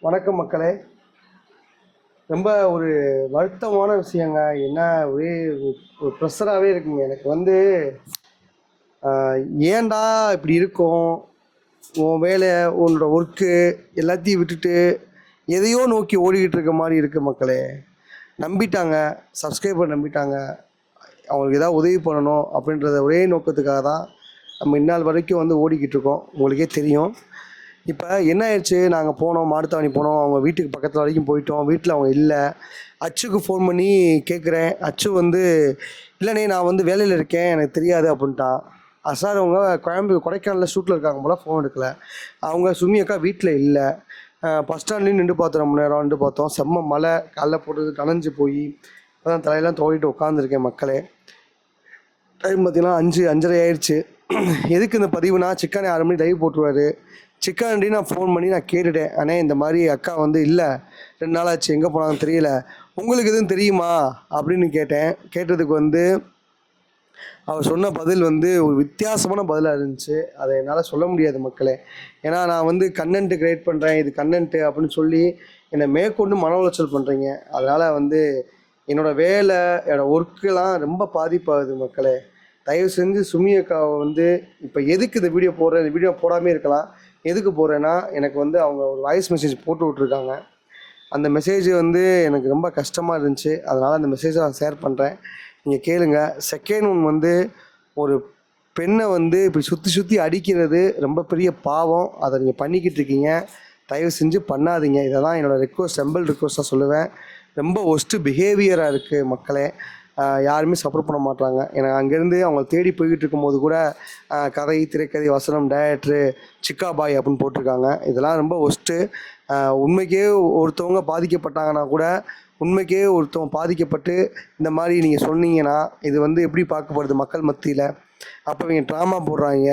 வணக்கம் மக்களே. ரொம்ப ஒரு வருத்தமான விஷயங்க. என்ன ஒரே ஒரு ப்ரெஷராகவே இருக்குங்க எனக்கு ஏன்டா இப்படி இருக்கும், உன் வேலை உன்னோட ஒர்க்கு எல்லாத்தையும் விட்டுட்டு எதையோ நோக்கி ஓடிக்கிட்டு இருக்க மாதிரி இருக்குது மக்களே. நம்பிட்டாங்க, சப்ஸ்கிரைபர் நம்பிட்டாங்க, அவங்களுக்கு ஏதாவது உதவி பண்ணணும் அப்படின்றத ஒரே நோக்கத்துக்காக தான் நம்ம இந்நாள் வரைக்கும் ஓடிக்கிட்டு இருக்கோம். உங்களுக்கே தெரியும். இப்போ என்ன ஆயிடுச்சு, நாங்கள் போனோம், மாடுத்தாவணி போனோம், அவங்க வீட்டுக்கு பக்கத்தில் வரைக்கும் போயிட்டோம். வீட்டில் அவங்க இல்லை. அச்சுக்கு ஃபோன் பண்ணி கேட்குறேன். அச்சு இல்லைண்ணே நான் வேலையில் இருக்கேன், எனக்கு தெரியாது அப்படின்ட்டான். சார் அவங்க கொடைக்கானலில் ஷூட்டில் இருக்காங்க போல், ஃபோன் எடுக்கல. அவங்க சுமி அக்கா வீட்டில் இல்லை. பஸ் ஸ்டாண்ட்லேயும் நின்று பார்த்தோம், ரொம்ப நேரம் நின்று பார்த்தோம். செம்ம மழை, காலைல போட்டது நனைஞ்சு போய் இப்போ தான் தலையெல்லாம் தோடிட்டு உட்காந்துருக்கேன் மக்களே. டைம் பார்த்தீங்கன்னா 5:30 ஆயிடுச்சு. எதுக்கு இந்த பதிவுனா, சிக்கன் 6 மணி லைவ் போட்டுருவார். சிக்கன்டி நான் ஃபோன் பண்ணி நான் கேட்டுட்டேன், அண்ணே இந்த மாதிரி அக்கா இல்லை, 2 நாள் ஆச்சு, எங்கே போனாங்கன்னு தெரியல, உங்களுக்கு எதுவும் தெரியுமா அப்படின்னு கேட்டேன். கேட்டதுக்கு அவர் சொன்ன பதில் ஒரு வித்தியாசமான பதிலாக இருந்துச்சு. அதை என்னால் சொல்ல முடியாது மக்களே. ஏன்னா நான் கண்டென்ட்டு க்ரியேட் பண்ணுறேன், இது கண்டென்ட்டு அப்படின்னு சொல்லி என்னை மேற்கொண்டு மன உளைச்சல் பண்ணுறீங்க. அதனால் என்னோடய வேலை, என்னோடய ஒர்க்கெலாம் ரொம்ப பாதிப்பாகுது மக்களே. தயவு செஞ்சு சுமி அக்காவை இப்போ எதுக்கு இந்த வீடியோ போடுறேன், இந்த வீடியோ போடாமே இருக்கலாம். எதுக்கு போகிறேன்னா, எனக்கு அவங்க ஒரு வாய்ஸ் மெசேஜ் போட்டு விட்ருக்காங்க. அந்த மெசேஜ் எனக்கு ரொம்ப கஷ்டமாக இருந்துச்சு. அதனால் அந்த மெசேஜை நான் ஷேர் பண்ணுறேன், நீங்கள் கேளுங்க. செகண்ட் ஒன் ஒரு பெண்ணை இப்படி சுற்றி அடிக்கிறது ரொம்ப பெரிய பாவம். அதை நீங்கள் பண்ணிக்கிட்டு இருக்கீங்க. தயவு செஞ்சு பண்ணாதீங்க. இதை தான் என்னோடய ரிக்வஸ்ட், செம்பிள் ரிக்வஸ்ட்டாக சொல்லுவேன். ரொம்ப ஒஸ்ட்டு பிஹேவியராக இருக்குது மக்களே. யாருமே சப்போர்ட் பண்ண மாட்டாங்க. எனக்கு அங்கேருந்து அவங்க தேடி போய்கிட்டு இருக்கும்போது கூட கதை, திரைக்கதை, வசனம், டைரக்டரு, சிக்கா பாய் அப்படின்னு போட்டிருக்காங்க. இதெல்லாம் ரொம்ப ஒஸ்ட்டு. உண்மைக்கே ஒருத்தவங்க பாதிக்கப்பட்டாங்கன்னா கூட, உண்மைக்கே ஒருத்தவங்க பாதிக்கப்பட்டு இந்த மாதிரி நீங்கள் சொன்னீங்கன்னா இது எப்படி பார்க்கப்படுது மக்கள் மத்தியில்? அப்போ இவங்க ட்ராமா போடுறாங்க,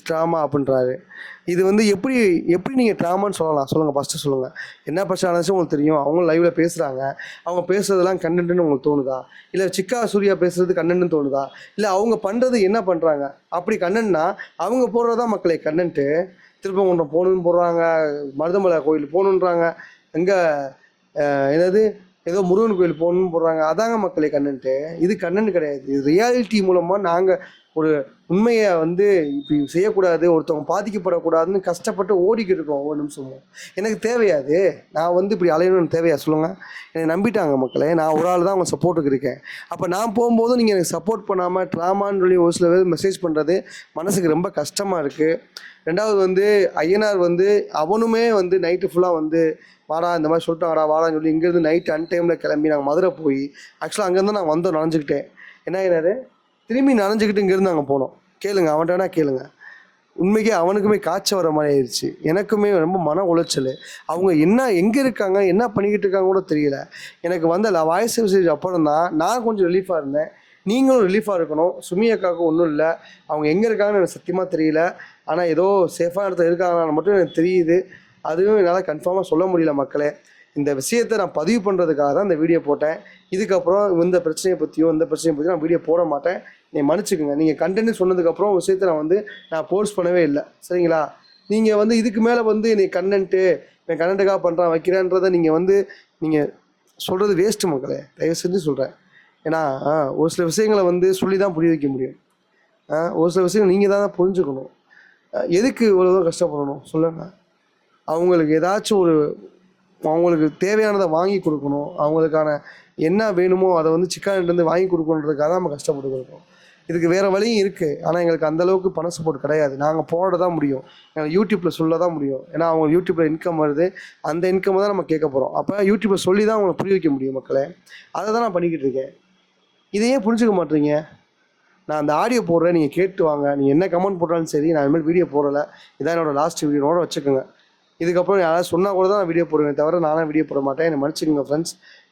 ட்ராமா அப்படின்றாரு. இது எப்படி நீங்கள் ட்ராமான்னு சொல்லலாம் சொல்லுங்கள்? ஃபஸ்ட்டு சொல்லுங்கள். என்ன பிரச்சனை ஆனாச்சும் உங்களுக்கு தெரியும். அவங்களும் லைவில் பேசுகிறாங்க. அவங்க பேசுகிறதெல்லாம் கண்டென்ட்னு உங்களுக்கு தோணுதா? இல்லை சிக்கா சூர்யா பேசுகிறது கண்டென்ட்னு தோணுதா? இல்லை அவங்க பண்ணுறது என்ன பண்ணுறாங்க அப்படி கண்டென்ட்னா அவங்க போடுறதா மக்களே கண்டென்ட்டு? திருப்பங்குன்றம் போகணுன்னு போடுறாங்க, மருதமலை கோயில் போகணுன்றாங்க, எங்கே என்னது ஏதோ முருகன் கோயில் போகணுன்னு போடுறாங்க. அதாங்க மக்களே கண்டென்ட்டு. இது கண்டென்ட் கிடையாது. இது ரியாலிட்டி மூலமாக நாங்கள் ஒரு உண்மையை இப்படி செய்யக்கூடாது, ஒருத்தவங்க பாதிக்கப்படக்கூடாதுன்னு கஷ்டப்பட்டு ஓடிக்கிட்டு இருக்கோம் ஒவ்வொரு நிமிஷமும். எனக்கு தேவையாது, நான் இப்படி அலையணும்னு தேவையா சொல்லுங்கள்? என்னை நம்பிட்டாங்க மக்களே. நான் ஒரு ஆள் தான் அவங்க சப்போர்ட்டுக்கு இருக்கேன். அப்போ நான் போகும்போதும் நீங்கள் எனக்கு சப்போர்ட் பண்ணாமல் ட்ராமான்னு சொல்லி ஒரு சில பேர் மெசேஜ் பண்ணுறது மனசுக்கு ரொம்ப கஷ்டமாக இருக்குது. ரெண்டாவது ஐயனார் அவனுமே நைட்டு ஃபுல்லாக வாடா இந்த மாதிரி சொல்லிட்டாங்கடா வாடான்னு சொல்லி இங்கேருந்து நைட்டு அன்டைமில் கிளம்பி நாங்கள் மதுரை போய், ஆக்சுவலாக அங்கேருந்து நான் நனைஞ்சிக்கிட்டேன். என்ன ஆயினாரு, திரும்பி நனைஞ்சிக்கிட்டு இங்கேருந்து நாங்கள் போனோம். கேளுங்க, அவன்கிட்ட கேளுங்க. உண்மைக்கே அவனுக்குமே காய்ச்சல் வர மாதிரி ஆயிடுச்சு. எனக்குமே ரொம்ப மன உளைச்சல். அவங்க எங்கே இருக்காங்க, என்ன பண்ணிக்கிட்டு இருக்காங்க கூட தெரியல. எனக்கு வாய்ஸ் மெசேஜ் அப்புறம் தான் நான் கொஞ்சம் ரிலீஃபாக இருந்தேன். நீங்களும் ரிலீஃபாக இருக்கணும். சுமி அக்காவுக்கு ஒன்றும் இல்லை. அவங்க எங்கே இருக்காங்கன்னு எனக்கு சத்தியமாக தெரியல. ஆனால் ஏதோ சேஃபான இடத்துல இருக்காங்கன்னு மட்டும் எனக்கு தெரியுது. அதுவும் என்னால் கன்ஃபார்மாக சொல்ல முடியல மக்களே. இந்த விஷயத்தை நான் பதிவு பண்ணுறதுக்காக தான் இந்த வீடியோ போட்டேன். இதுக்கப்புறம் இந்த பிரச்சனையை பற்றியும் நான் வீடியோ போட மாட்டேன். நீங்கள் மன்னிச்சுக்கோங்க. நீங்கள் கண்டென்ட் சொன்னதுக்கப்புறம் விஷயத்தை நான் போஸ்ட் பண்ணவே இல்லை, சரிங்களா? நீங்கள் இதுக்கு மேலே என்னை கண்டென்ட்டு நான் கண்டென்ட்டுக்காக பண்ணுறேன் வைக்கிறேன்றதை நீங்கள் சொல்கிறது வேஸ்ட்டு மக்களே. தயவு செஞ்சு சொல்கிறேன். ஏன்னா ஒரு சில விஷயங்களை சொல்லி தான் புரிய வைக்க முடியும். ஒரு சில விஷயங்கள் நீங்கள் தான் புரிஞ்சுக்கணும். எதுக்கு இவ்வளோ கஷ்டப்படணும் சொல்லுங்கள்? அவங்களுக்கு ஏதாச்சும் அவங்களுக்கு தேவையானதை வாங்கி கொடுக்கணும். அவங்களுக்கான என்ன வேணுமோ அதை சிக்கன்லேருந்து வாங்கி கொடுக்கணுன்றதுக்காக தான் நம்ம கஷ்டப்பட்டு இருக்கோம். இதுக்கு வேறு வழியும் இருக்குது. ஆனால் எங்களுக்கு அந்தளவுக்கு பண சப்போர்ட் கிடையாது. நாங்கள் போட தான் முடியும், எங்களுக்கு யூடியூப்பில் சொல்ல தான் முடியும். ஏன்னா அவங்க யூடியூப்பில் இன்கம் வருது, அந்த இன்கம் தான் நம்ம கேட்க போகிறோம். அப்போ யூடியூப்பில் சொல்லி தான் அவங்களை புரிய வைக்க முடியும் மக்களே. அதை தான் நான் பண்ணிக்கிட்டு இருக்கேன். இதையே புரிஞ்சுக்க மாட்டீங்க. நான் அந்த ஆடியோ போடுறேன், நீங்கள் கேட்டு வாங்க. நீங்கள் என்ன கமெண்ட் போட்டாலும் சரி, நான் இனிமேல் வீடியோ போடலை. இதான் என்னோடய லாஸ்ட் வீடியோட வச்சுக்கோங்க. இதுக்கப்புறம் யாராவது சொன்னால் கூட தான் நான் வீடியோ போடுவேன், தவிர நானும் வீடியோ போட மாட்டேன். என்னை மன்னிச்சுக்கோங்க ஃப்ரெண்ட்ஸ்.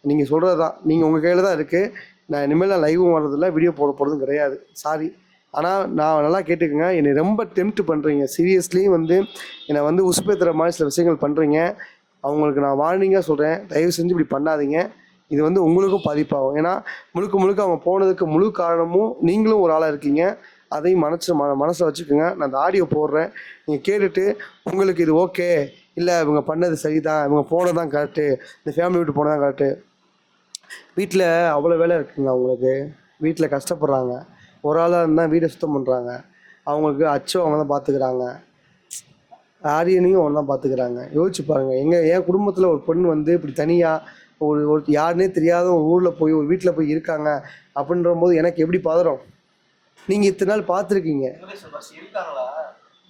நீங்கள் சொல்கிறது தான், நீங்கள் உங்கள் கையில் தான் இருக்குது. நான் இனிமேல் நான் லைவும் வர்றதில்ல, வீடியோ போடுறதும் கிடையாது. சாரி. ஆனால் நான் நல்லா கேட்டுக்கோங்க. என்னை ரொம்ப டெம்ப்ட் பண்ணுறீங்க. சீரியஸ்லி என்னை உசுப்பேத்துற மாதிரி சில விஷயங்கள் பண்ணுறீங்க. அவங்களுக்கு நான் வார்னிங்காக சொல்கிறேன், தயவு செஞ்சு இப்படி பண்ணாதீங்க. இது உங்களுக்கும் பாதிப்பாகும். ஏன்னா முழுக்க அவங்க போனதுக்கு முழு காரணமும் நீங்களும் ஒரு ஆளாக இருக்கீங்க. அதையும் மனசில் வச்சுக்கோங்க. நான் அந்த ஆடியோ போடுறேன், நீங்கள் கேட்டுட்டு உங்களுக்கு இது ஓகே, இல்லை இவங்க பண்ணது சரிதான், இவங்க போனது தான் கரெக்டு, இந்த ஃபேமிலி விட்டு போனது தான் கரெக்டு. வீட்டில் அவ்வளோ வேலை இருக்குங்க அவங்களுக்கு. வீட்டில் கஷ்டப்படுறாங்க. ஒரு ஆளாக இருந்தால் வீடை சுத்தம் பண்ணுறாங்க. அவங்களுக்கு அச்சம் அவங்க தான் பார்த்துக்கிறாங்க. ஆரியனையும் அவங்க தான் பார்த்துக்கிறாங்க. யோசிச்சு பாருங்கள். என் குடும்பத்தில் ஒரு பொண்ணு வந்து இப்படி தனியாக ஒரு யாருன்னே தெரியாத ஒரு ஊரில் போய் ஒரு வீட்டில் போய் இருக்காங்க அப்படின்ற போது எனக்கு எப்படி பதறும்? நீங்கள் இத்தனை நாள் பார்த்துருக்கீங்க.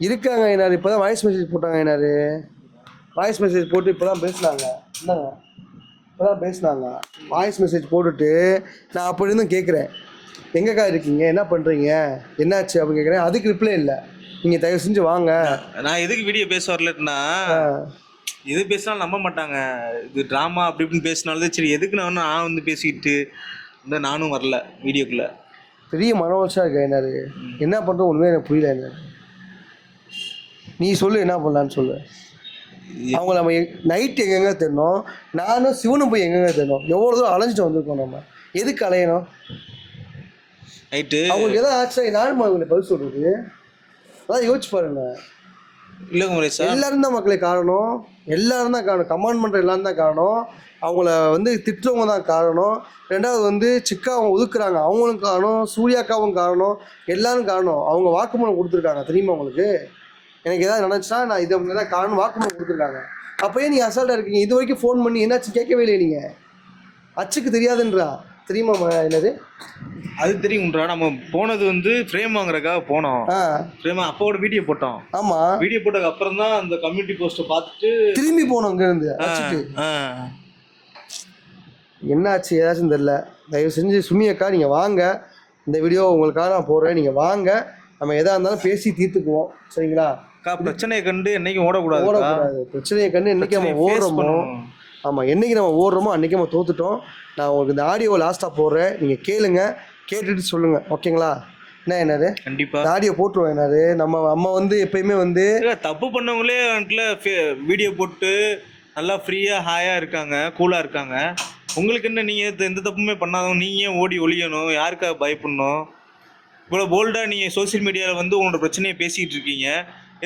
இருக்காங்க என்னாரு. இப்போ தான் வாய்ஸ் மெசேஜ் போட்டாங்க என்னாரு. வாய்ஸ் மெசேஜ் போட்டு இப்போ தான் பேசுனாங்க. என்னங்க இப்போ தான் பேசுனாங்க. வாய்ஸ் மெசேஜ் போட்டுட்டு நான் அப்படி இருந்தும் கேட்குறேன், எங்கக்கா இருக்கீங்க, என்ன பண்ணுறீங்க, என்னாச்சு அப்படின்னு கேட்குறேன். அதுக்கு ரிப்ளை இல்லை. நீங்கள் தயவு செஞ்சு வாங்க. நான் எதுக்கு வீடியோ பேச வரலன்னா, எது பேசினாலும் நம்ப மாட்டாங்க. இது ட்ராமா அப்படி இப்படின்னு பேசினாலும் சரி, எதுக்கு நான் வந்து பேசிக்கிட்டு இந்த நானும் வரல வீடியோக்குள்ள. பெரிய மன உளைச்சலாக இருக்கா என்னாரு. என்ன பண்ணுறோம் ஒன்றுமே எனக்கு புரியல. என்ன நீ சொல்லு, என்ன பண்ணலான்னு சொல்லு. அவங்க நம்ம நைட்டு எங்கெங்க தேடணும், நானும் சிவனும் போய் எங்கெங்க தேடணும், எவ்வளோ தூரம் அலைஞ்சிட்டு வந்திருக்கோம். நம்ம எதுக்கு அலையணும்? நைட்டு அவங்களுக்கு எதாவது ஆச்சா நானும் அவங்களை பதில் சொல்றது. அதான் யோசிச்சு பாருங்க. இல்லை குமரேசா, எல்லாரும் தான் மக்களே காரணம். எல்லாரும் தான் காரணம். கமாண்ட் பண்ணுற எல்லாரும் தான் காரணம். அவங்கள வந்து திட்டுறவங்க தான் காரணம். ரெண்டாவது வந்து சிக்கா அவங்க ஒதுக்குறாங்க, அவங்களும் காரணம். சூர்யாக்காவும் காரணம். எல்லாரும் காரணம். அவங்க வாக்குமூலம் கொடுத்துருக்காங்க தெரியுமா உங்களுக்கு? எனக்கு எதாவது நினச்சா நான் இதை தான் காரணம் வாக்குமூலம் கொடுத்துருக்காங்க. அப்போயே நீங்கள் அசால்ட்டாக இருக்கீங்க. இது வரைக்கும் ஃபோன் பண்ணி என்னாச்சு கேட்கவே இல்லை. நீங்கள் அச்சுக்கு தெரியாதுன்றா தெரியுமா? என்னது அது தெரியும்ன்றா. நம்ம போனது வந்து ஃப்ரேம் வாங்குறதுக்காக போனோம். ஃப்ரேம் அப்போட வீடியோ போட்டோம். ஆமாம், வீடியோ போட்டதுக்கு அப்புறம் தான் அந்த கம்யூனிட்டி போஸ்ட்டை பார்த்துட்டு திரும்பி போனோம் அங்கேருந்து அச்சுக்கு. என்னாச்சு ஏதாச்சும் தெரில. தயவு செஞ்சு சுமி அக்கா நீங்கள் வாங்க, இந்த வீடியோ உங்களுக்காக நான் போடுறேன். நீங்கள் வாங்க, நம்ம எதாக இருந்தாலும் பேசி தீர்த்துக்குவோம். சரிங்களா? பிரச்சனையை கண்டு என்னைக்கும் ஓடக்கூடாது. பிரச்சனையை கண்டு என்னைக்கு நம்ம ஓடுறோமோ, ஆமாம், என்றைக்கு நம்ம ஓடுறோமோ அன்றைக்கி நம்ம தோத்துட்டோம். நான் உங்களுக்கு இந்த ஆடியோவை லாஸ்ட்டாக போடுறேன், நீங்கள் கேளுங்க, கேட்டுட்டு சொல்லுங்கள். ஓகேங்களா? என்னது கண்டிப்பாக ஆடியோ போட்டுருவோம். என்னது நம்ம அம்மா வந்து எப்பயுமே வந்து தப்பு பண்ணவங்களே வீடியோ போட்டு நல்லா ஃப்ரீயாக ஹாயாக இருக்காங்க, கூலாக இருக்காங்க. உங்களுக்கு என்ன, நீங்கள் எந்த தப்புமே பண்ணாதவங்க நீங்கள் ஏன் ஓடி ஒழியணும்? யாருக்காக பயப்படணும்? இவ்வளோ போல்டாக நீங்கள் சோசியல் மீடியாவில் வந்து உங்களோட பிரச்சனையை பேசிக்கிட்டு இருக்கீங்க.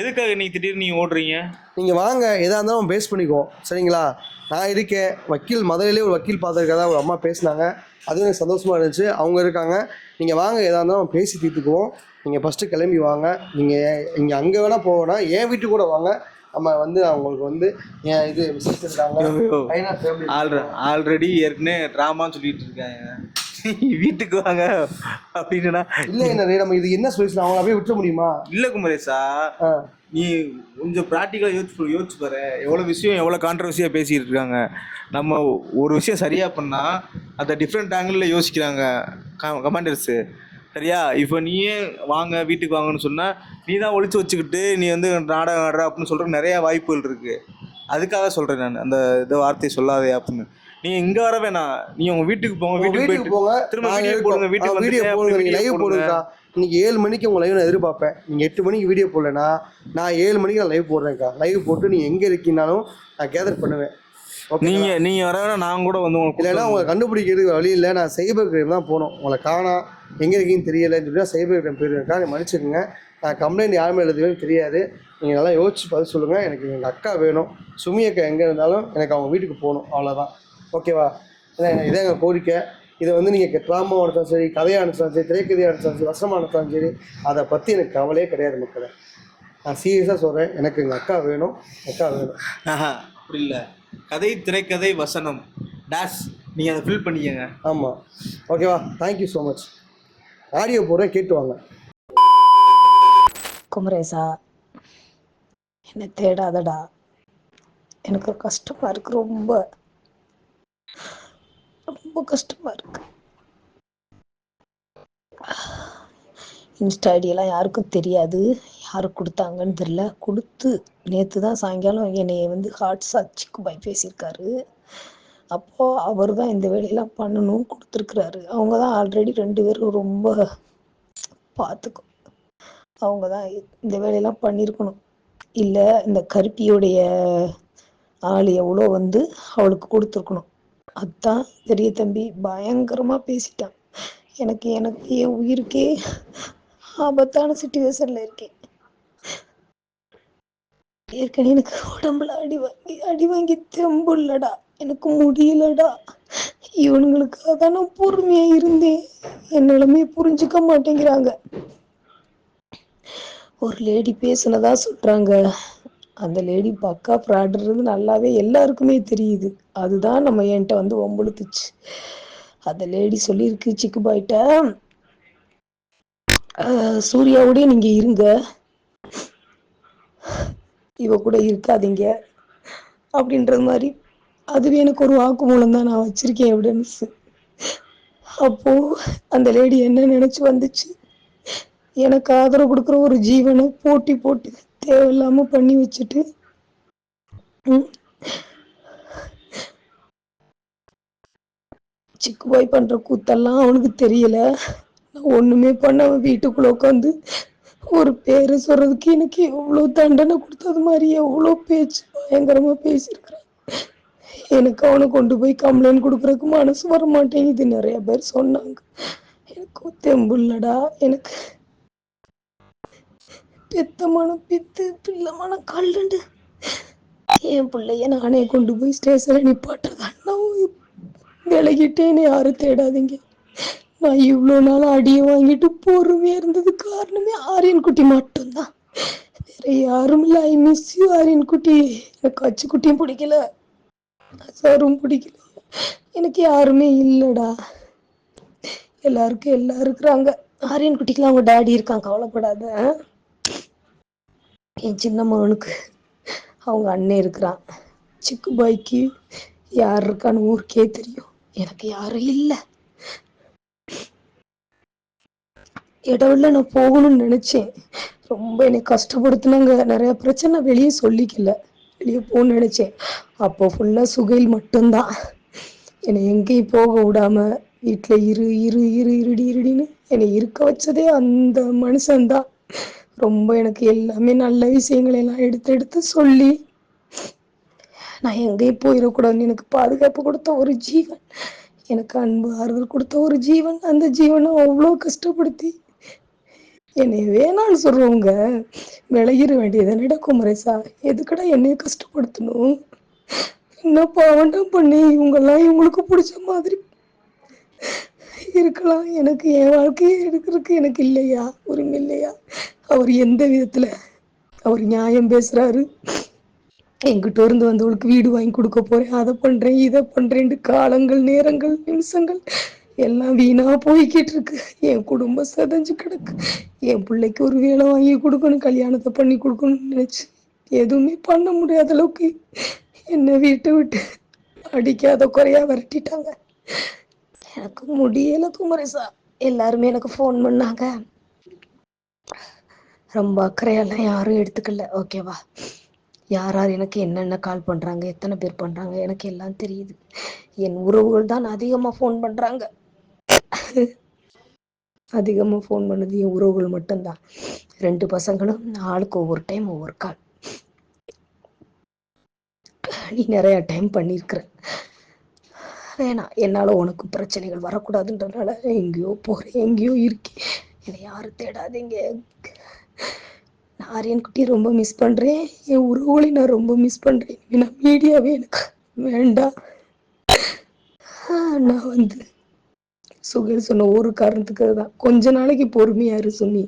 எதுக்காக நீங்கள் திடீர்னு நீங்கள் ஓடுறீங்க? நீங்கள் வாங்க, எதாக இருந்தாலும் பேஸ் பண்ணிக்குவோம். சரிங்களா? நான் இருக்கேன். வக்கீல் மதுரையிலே ஒரு வக்கீல் பார்த்துருக்கதா ஒரு அம்மா பேசினாங்க. அதுவும் எனக்கு சந்தோஷமாக இருந்துச்சு. அவங்க இருக்காங்க. நீங்கள் வாங்க, எதாக இருந்தாலும் பேசி தீர்த்துக்குவோம். நீங்கள் ஃபஸ்ட்டு கிளம்பி வாங்க. நீங்கள் இங்கே அங்கே வேணால் போவேன்னா என் வீட்டுக்கு கூட வாங்க. நம்ம வந்து அவங்களுக்கு வந்து ஏன் இது விசிட்டிருக்காங்க. ஆல்ரெடி ஏற்கனவே ட்ராமான்னு சொல்லிட்டு இருக்காங்க. வீட்டுக்கு வாங்க அப்படின்னா இல்லை என்ன நம்ம இது என்ன சொல்யூஷன்? அவங்க அப்படியே விட்டுற முடியுமா? இல்லை குமரேசா, நீ கொஞ்சம் ப்ராக்டிக்கலாக யோசிச்சு பாரு. எவ்வளோ விஷயம் எவ்வளோ கான்ட்ரவர்சியாக பேசிகிட்டு இருக்காங்க. நம்ம ஒரு விஷயம் சரியாக பண்ணால் அதை டிஃப்ரெண்ட் ஆங்கிளில் யோசிக்கிறாங்க கமாண்டர்ஸு. சரியா? இப்போ நீயே வாங்க வீட்டுக்கு வாங்கன்னு சொன்னால் நீ தான் ஒழிச்சு வச்சுக்கிட்டு நீ வந்து நாடகம் ஆடுற அப்படின்னு சொல்கிற நிறையா வாய்ப்புகள் இருக்குது. அதுக்காக சொல்கிறேன் நான், அந்த இதை வார்த்தையை சொல்லாதே அப்படின்னு. நீ இங்கே வர வேணாம், நீ உங்கள் வீட்டுக்கு போங்க. வீட்டுக்கு போங்க, திரும்ப வீடியோ போடுங்க. வீடியோ போடுங்க, நீங்கள் லைவ் போடுங்கக்கா. இன்றைக்கி 7 மணிக்கு உங்கள் லைவ் நான் எதிர்பார்ப்பேன். நீங்கள் 8 மணிக்கு வீடியோ போடலன்னா நான் 7 மணிக்கு நான் லைவ் போடுறேன்க்கா. லைவ் போட்டு நீங்கள் எங்கே இருக்கீங்கனாலும் நான் கேதர் பண்ணுவேன். நீங்கள் வர வேணா, நான் கூட வந்து இல்லைன்னா உங்களை கண்டுபிடிக்கிறதுக்கு வழி இல்லை. நான் சைபர் கிரைம் தான் போகணும். உங்களை காணா எங்கே இருக்கீங்கன்னு தெரியலைன்னு சொல்லி சைபர் கிரைம் போயிருக்கா. நீ மன்னிச்சுக்கோங்க. நான் கம்ப்ளைண்ட் யாருமே எழுதுவேன்னு தெரியாது. நீங்கள் நல்லா யோசிச்சு பதில் சொல்லுங்கள். எனக்கு எங்கள் அக்கா வேணும். சுமி அக்கா எங்கே இருந்தாலும் எனக்கு அவங்க வீட்டுக்கு போகணும். அவ்வளோதான். ஓகேவா? இதான் எங்கள் கோரிக்கை. இதை வந்து நீங்கள் ட்ராமாவாக எடுத்தாலும் சரி, கதையாக அனுப்பிச்சாலும் சரி, திரைக்கதையாக அனுப்பிச்சாலும் சரி, வசமாக அனுப்பிச்சாலும் சரி, அதை பற்றி எனக்கு கவலையே கிடையாது மக்களை. நான் சீரியஸாக சொல்கிறேன். எனக்கு எங்கள் அக்கா வேணும். அக்கா வேணும். அப்படி இல்லை, கதை திரைக்கதை வசனம் டேஷ் நீங்கள் அதை ஃபில் பண்ணிக்கங்க. ஆமாம். ஓகேவா? Thank you so much. ஆடியோ போடுறேன், கேட்டு வாங்க. குமரேசா, என்னை தேடாதடா. எனக்கு கஷ்டமாக இருக்குது. ரொம்ப ரொம்ப கஷ்டமாக இருக்கு. இன்ஸ்டா ஐடியெல்லாம் யாருக்கும் தெரியாது. யாருக்கு கொடுத்தாங்கன்னு தெரியல. கொடுத்து நேற்று தான் சாயங்காலம் என்னை வந்து ஹார்ட் சாட்சிக்கு பாய் பேசியிருக்காரு. அப்போது அவர் தான் இந்த வேலையெல்லாம் பண்ணணும் கொடுத்துருக்குறாரு. அவங்க தான் ஆல்ரெடி 2 பேரும் ரொம்ப பார்த்துக்கும். அவங்க தான் இந்த வேலையெல்லாம் பண்ணியிருக்கணும். இல்லை இந்த கருப்பியோடைய ஆள் எவ்வளோ வந்து அவளுக்கு கொடுத்துருக்கணும். அதுதான் பெரிய தம்பி பயங்கரமாக பேசிட்டான். எனக்கு என் உயிருக்கே ஆபத்தான சிச்சுவேஷனில் இருக்கேன். ஏற்கனவே எனக்கு உடம்புல அடி வாங்கி தெம்பு இல்லடா, எனக்கு முடியலடா. இவனுங்களுக்காக தான் நான் பொறுமையா இருந்தேன். என் நிலைமையை புரிஞ்சுக்க மாட்டேங்கிறாங்க. ஒரு லேடி பேசுனதா சொல்றாங்க. அந்த லேடி பக்கா ஃப்ராடுன்றது நல்லாவே எல்லாருக்குமே தெரியுது. அதுதான் நம்ம என்கிட்ட வந்து வம்பிழுத்துச்சு. அந்த லேடி சொல்லியிருக்கு சிக்கு பாய்ட்ட, சூர்யாவோடய நீங்க இருங்க, இவ கூட இருக்காதீங்க அப்படின்றது மாதிரி. அதுவே எனக்கு ஒரு வாக்குமூலம் தான், நான் வச்சிருக்கேன் எவிடன்ஸ். அப்போ அந்த லேடி என்ன நினைச்சு வந்துச்சு, எனக்கு ஆதரவு கொடுக்குற ஒரு ஜீவனை போட்டி போட்டு தேவையில்லாம பண்ணி வச்சுட்டு சிக்கு பாய் பண்ற கூத்தெல்லாம் அவனுக்கு தெரியல. நான் ஒண்ணுமே பண்ண வீட்டுக்குள்ள உட்காந்து ஒரு பேரு சொல்றதுக்கு எனக்கு எவ்வளவு தண்டனை கொடுத்தது மாதிரி எவ்வளவு பேச்சு பயங்கரமா பேசியிருக்கிறான். எனக்கு அவனை கொண்டு போய் கம்ப்ளைண்ட் கொடுக்கறதுக்கு மனசு வர மாட்டேங்குது. நிறைய பேர் சொன்னாங்க. எனக்கு தெம்பு இல்லடா, எனக்கு பெத்த மனம் பித்து பிள்ளை மனம் கல்லுண்டு. என் பிள்ளைய நானே கொண்டு போய் ஸ்டேஷன்ல நிப்பாட்டுறதா. நான் விலகிட்டேன்னு யாரும் தேடாதீங்க. நான் இவ்வளோ நாள் அடியை வாங்கிட்டு பொறுமையா இருந்தது காரணமே ஆரியன் குட்டி மட்டும்தான். வேற யாரும் இல்லை. ஐ மிஸ் யூ ஆரியன் குட்டி. எனக்கு அச்சு குட்டியும் பிடிக்கல, சாரும் பிடிக்கல, எனக்கு யாருமே இல்லடா. எல்லாருக்கும் எல்லாரும் இருக்கிறாங்க. ஆரியன் குட்டிக்கெல்லாம் அவங்க டாடி இருக்கான், கவலைப்படாத. என் சின்ன மகனுக்கு அவங்க அண்ணன் இருக்கிறான். சிக்கு பாய்க்கு யார் இருக்கான்னு ஊருக்கே தெரியும். எனக்கு யாரும் இல்லை. இடவுல நான் போகணும்னு நினைச்சேன். ரொம்ப என்னை கஷ்டப்படுத்தினாங்க. நிறைய பிரச்சனை வெளியே சொல்லிக்கல, வெளியே போகணும்னு நினைச்சேன். அப்போ ஃபுல்லா சுகைல் மட்டும்தான் என்னை எங்கேயும் போக விடாம வீட்டுல இரு இரு இரு இருடி இருடின்னு என்னை இருக்க வச்சதே அந்த மனுஷன்தான். ரொம்ப எனக்கு எல்லாமே நல்ல விஷயங்களை எல்லாம் எடுத்து எடுத்து சொல்லி நான் எங்கேயும் போயிடக்கூடாதுன்னு எனக்கு பாதுகாப்பு கொடுத்த ஒரு ஜீவன், எனக்கு அன்பு ஆறுதல் கொடுத்த ஒரு ஜீவன். அந்த ஜீவனை அவ்வளோ கஷ்டப்படுத்தி என்னை வேணான்னு சொல்றவங்க விலகிற வேண்டியதுனடா குமரேசா. எதுக்கடா என்னைய கஷ்டப்படுத்தணும்? என்ன பாவண்டா பண்ணி இவங்கெல்லாம் இவங்களுக்கு பிடிச்ச மாதிரி இருக்கலாம். எனக்கு என் வாழ்க்கையை எடுக்கிறதுக்கு எனக்கு இல்லையா, உரிமை இல்லையா? அவர் எந்த விதத்துல அவர் நியாயம் பேசுறாரு? எங்கிட்ட இருந்து வந்தவளுக்கு வீடு வாங்கி கொடுக்க போறேன், அதை பண்றேன் இதை பண்றேன், காலங்கள் நேரங்கள் நிமிஷங்கள் எல்லாம் வீணா போய்கிட்டு இருக்கு. என் குடும்பம் செதஞ்சு கிடக்கு. என் பிள்ளைக்கு ஒரு வேலை வாங்கி கொடுக்கணும், கல்யாணத்தை பண்ணி கொடுக்கணும்னு நினைச்சு எதுவுமே பண்ண முடியாத அளவுக்கு என்னை வீட்டை விட்டு அடிக்காத குறையா விரட்டிட்டாங்க. எனக்கு முடியல குமரேசா. எல்லாருமே எனக்கு ஃபோன் பண்ணாங்க. ரொம்ப அக்கறையெல்லாம் யாரும் எடுத்துக்கல, ஓகேவா? யார் யார் எனக்கு என்னென்ன கால் பண்றாங்க, எத்தனை பேர் பண்றாங்க, எனக்கு எல்லாம் தெரியுது. என் உறவுகள் தான் அதிகமா ஃபோன் பண்றாங்க. அதிகமா ஃபோன் பண்ணது என் உறவுகள் மட்டும்தான். 2 பசங்களும் ஆளுக்கு ஒவ்வொரு டைம் ஒவ்வொரு கால். நீ நிறைய டைம் பண்ணியிருக்கிற, வேணாம், என்னால உனக்கு பிரச்சனைகள் வரக்கூடாதுன்றதுனால எங்கேயோ போறேன், எங்கேயோ இருக்கேன், என்னை யாரும் தேடாதீங்க. நான் ஆரியன் குட்டி ரொம்ப மிஸ் பண்றேன். என் உறவுகளை நான் ரொம்ப மிஸ் பண்றேன். நான் மீடியாவே எனக்கு வேண்டாம். நான் வந்து சுகர் சொன்ன ஒரு காரணத்துக்காக தான், கொஞ்ச நாளைக்கு பொறுமையா இரு சுமி,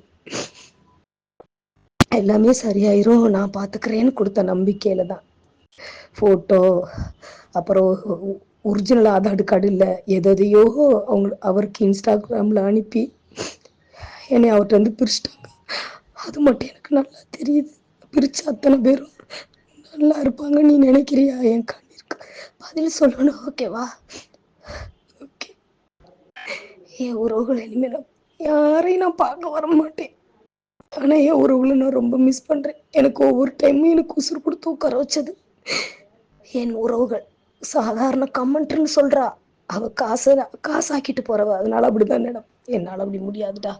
எல்லாமே சரியாயிரும், நான் பாத்துக்கிறேன்னு கொடுத்த நம்பிக்கையில தான். போட்டோ, அப்புறம் ஒரிஜினல் ஆதார் கார்டு இல்ல, எதையோ அவருக்கு இன்ஸ்டாகிராம்ல அனுப்பி என்னை அவர்கிட்ட வந்து பிரிச்சுட்டாங்க. அது மட்டும் எனக்கு நல்லா தெரியுது. பிரிச்ச அத்தனை பேரும் நல்லா இருப்பாங்க நீ நினைக்கிறியா? என் கண்ணிற்கு பதில் சொல்லணும், ஓகேவா? ஓகே. என் உறவுகளை இனிமேல் யாரையும் நான் பார்க்க வர மாட்டேன். ஆனா என் உறவுகளை நான் ரொம்ப மிஸ் பண்றேன். எனக்கு ஒவ்வொரு டைமும் எனக்கு உசுறு கொடுத்து உட்கார வச்சது என் உறவுகள். சாதாரண கமெண்ட்னு சொல்றா, அவ காசாக்கிட்டு போறவ, அதனால அப்படிதான் நினைப்பேன். என்னால அப்படி முடியாதுடா.